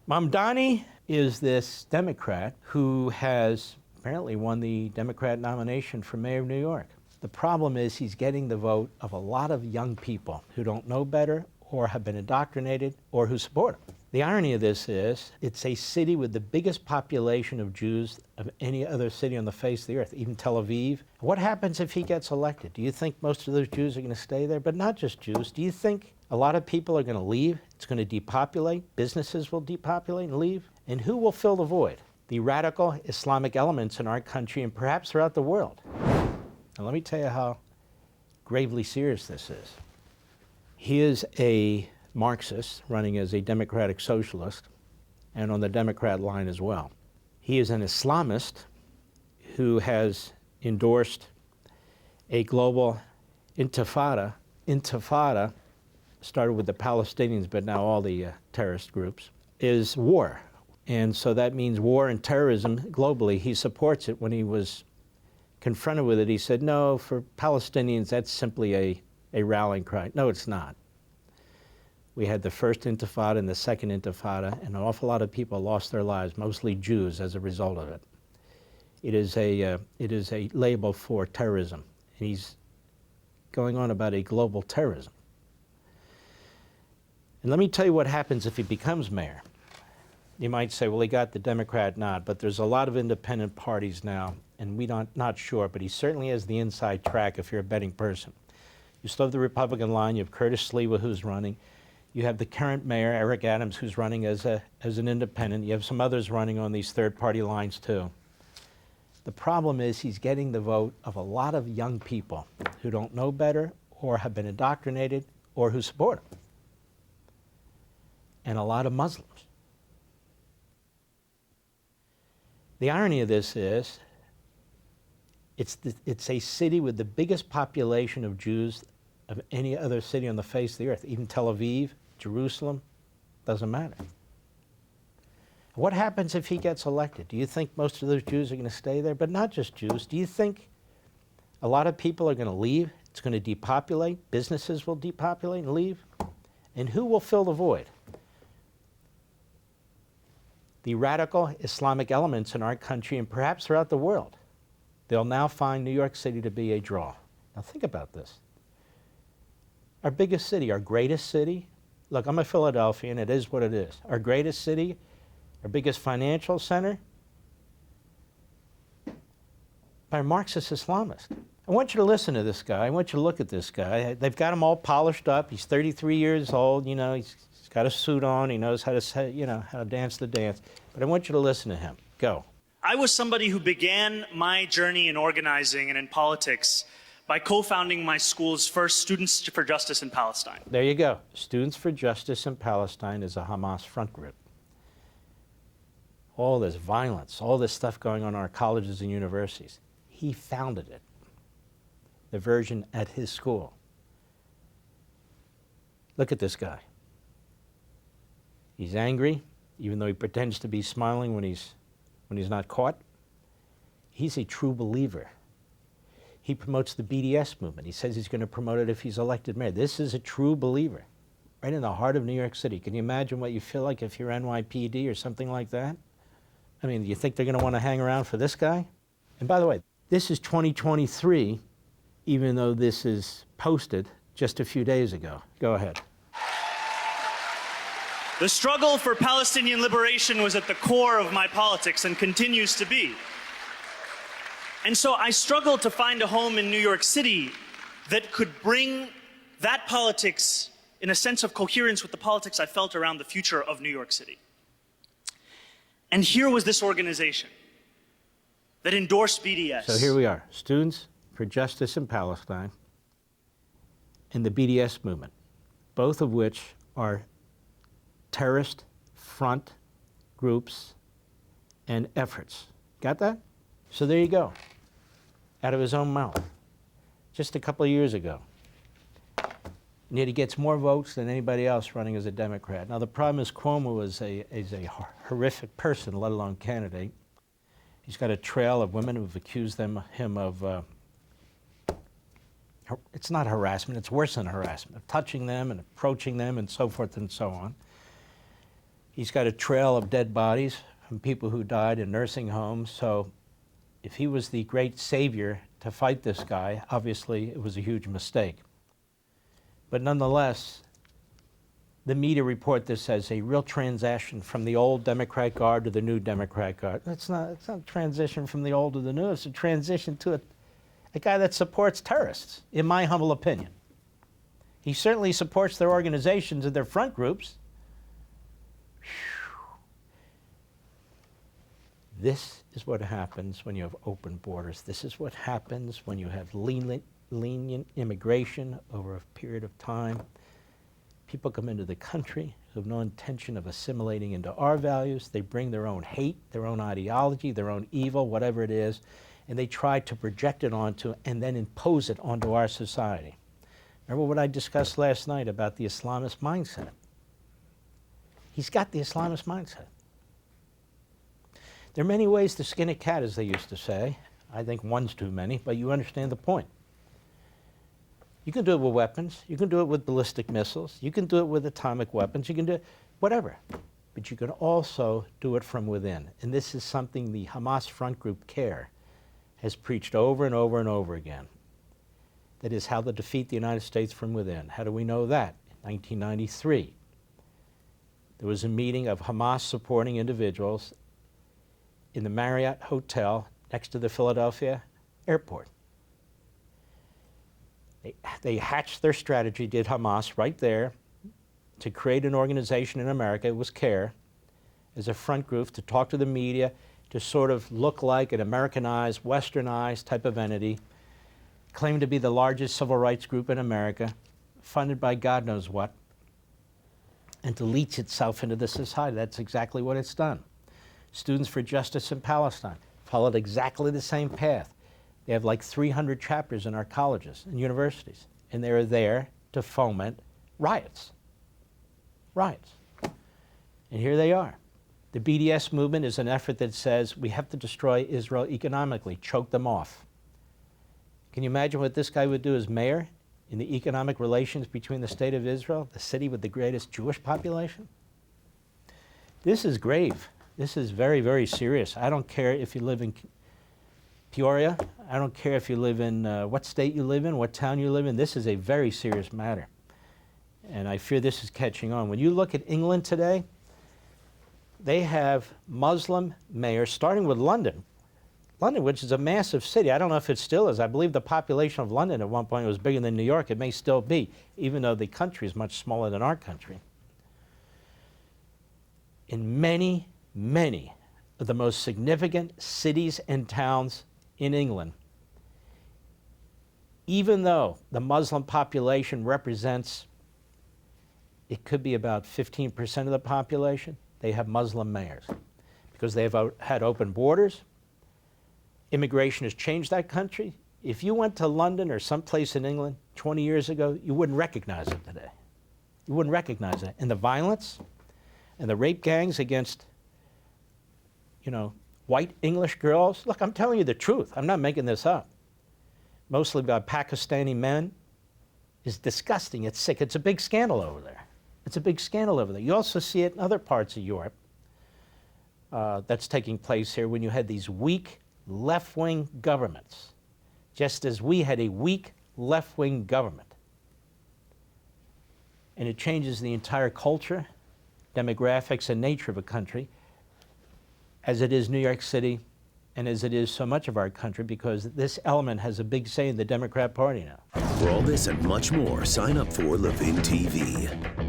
Mamdani is this Democrat who has apparently won the Democrat nomination for mayor of New York. The problem is he's getting the vote of a lot of young people who don't know better or have been indoctrinated or who support him. The irony of this is it's a city with the biggest population of Jews of any other city on the face of the earth, even Tel Aviv. What happens if he gets elected? Do you think most of those Jews are going to stay there? But not just Jews. Do you think a lot of people are going to leave? It's going to depopulate. Businesses will depopulate and leave. And who will fill the void? The radical Islamic elements in our country and perhaps throughout the world. Now let me tell you how gravely serious this is. He is a Marxist running as a democratic socialist and on the Democrat line as well. He is an Islamist who has endorsed a global intifada. Intifada started with the Palestinians, but now all the terrorist groups, is war. And so that means war and terrorism globally. He supports it. When he was confronted with it, he said, no, for Palestinians, that's simply a rallying cry. No, it's not. We had the first intifada and the second intifada, and an awful lot of people lost their lives, mostly Jews, as a result of it. It is a label for terrorism. And he's going on about a global terrorism. And let me tell you what happens if he becomes mayor. You might say, well, he got the Democrat nod, but there's a lot of independent parties now, and we're not sure, but he certainly has the inside track if you're a betting person. You still have the Republican line. You have Curtis Sliwa, who's running. You have the current mayor, Eric Adams, who's running as an independent. You have some others running on these third-party lines, too. The problem is he's getting the vote of a lot of young people who don't know better or have been indoctrinated or who support him, and a lot of Muslims. The irony of this is it's a city with the biggest population of Jews of any other city on the face of the earth, even Tel Aviv, Jerusalem, doesn't matter. What happens if he gets elected? Do you think most of those Jews are going to stay there? But not just Jews. Do you think a lot of people are going to leave? It's going to depopulate. Businesses will depopulate and leave. And who will fill the void? The radical Islamic elements in our country and perhaps throughout the world. They'll now find New York City to be a draw. Now think about this. Our biggest city, our greatest city. Look, I'm a Philadelphian, it is what it is. Our greatest city, our biggest financial center, by a Marxist Islamist. I want you to listen to this guy. I want you to look at this guy. They've got him all polished up. He's 33 years old. You know, he's got a suit on. He knows how to say, you know, how to dance the dance. But I want you to listen to him. Go. I was somebody who began my journey in organizing and in politics by co-founding my school's first Students for Justice in Palestine. There you go. Students for Justice in Palestine is a Hamas front group. All this violence, all this stuff going on in our colleges and universities. He founded it, the version at his school. Look at this guy. He's angry, even though he pretends to be smiling when he's not caught. He's a true believer. He promotes the BDS movement. He says he's going to promote it if he's elected mayor. This is a true believer, right in the heart of New York City. Can you imagine what you feel like if you're NYPD or something like that? I mean, do you think they're going to want to hang around for this guy? And by the way, this is 2023, even though this is posted just a few days ago. Go ahead. The struggle for Palestinian liberation was at the core of my politics and continues to be. And so I struggled to find a home in New York City that could bring that politics in a sense of coherence with the politics I felt around the future of New York City. And here was this organization that endorsed BDS. So here we are, Students for Justice in Palestine and the BDS movement, both of which are terrorist front groups and efforts. Got that? So there you go, out of his own mouth, just a couple of years ago. And yet he gets more votes than anybody else running as a Democrat. Now the problem is Cuomo is a horrific person, let alone candidate. He's got a trail of women who've accused him of, it's not harassment, it's worse than harassment, of touching them and approaching them and so forth and so on. He's got a trail of dead bodies from people who died in nursing homes. So if he was the great savior to fight this guy, obviously it was a huge mistake. But nonetheless, the media report this as a real transition from the old Democrat Guard to the new Democrat Guard. It's not a transition from the old to the new. It's a transition to a guy that supports terrorists, in my humble opinion. He certainly supports their organizations and their front groups. This is what happens when you have open borders. This is what happens when you have lenient immigration over a period of time. People come into the country who have no intention of assimilating into our values. They bring their own hate, their own ideology, their own evil, whatever it is, and they try to project it onto and then impose it onto our society. Remember what I discussed last night about the Islamist mindset? He's got the Islamist mindset. There are many ways to skin a cat, as they used to say. I think one's too many, but you understand the point. You can do it with weapons. You can do it with ballistic missiles. You can do it with atomic weapons. You can do it, whatever. But you can also do it from within. And this is something the Hamas front group CARE has preached over and over and over again. That is how to defeat the United States from within. How do we know that? In 1993, there was a meeting of Hamas supporting individuals in the Marriott Hotel next to the Philadelphia airport. They hatched their strategy, did Hamas, right there, to create an organization in America, it was CARE, as a front group to talk to the media, to sort of look like an Americanized, westernized type of entity, claimed to be the largest civil rights group in America, funded by God knows what, and to leech itself into the society. That's exactly what it's done. Students for Justice in Palestine followed exactly the same path. They have like 300 chapters in our colleges and universities, and they're there to foment riots. Riots. And here they are. The BDS movement is an effort that says we have to destroy Israel economically, choke them off. Can you imagine what this guy would do as mayor in the economic relations between the state of Israel, the city with the greatest Jewish population? This is grave. This is very, very serious. I don't care if you live in Peoria. I don't care if you live in what state you live in, what town you live in. This is a very serious matter. And I fear this is catching on. When you look at England today, they have Muslim mayors, starting with London. London, which is a massive city. I don't know if it still is. I believe the population of London at one point was bigger than New York. It may still be, even though the country is much smaller than our country. In many of the most significant cities and towns in England, even though the Muslim population represents, it could be about 15% of the population, they have Muslim mayors because they've had open borders. Immigration has changed that country. If you went to London or someplace in England 20 years ago, you wouldn't recognize it today. You wouldn't recognize it. And the violence and the rape gangs against white English girls. Look, I'm telling you the truth. I'm not making this up. Mostly by Pakistani men. Is disgusting. It's sick. It's a big scandal over there. It's a big scandal over there. You also see it in other parts of Europe that's taking place here when you had these weak left-wing governments, just as we had a weak left-wing government. And it changes the entire culture, demographics, and nature of a country, as it is New York City and as it is so much of our country, because this element has a big say in the Democrat Party now. For all this and much more, sign up for Levin TV.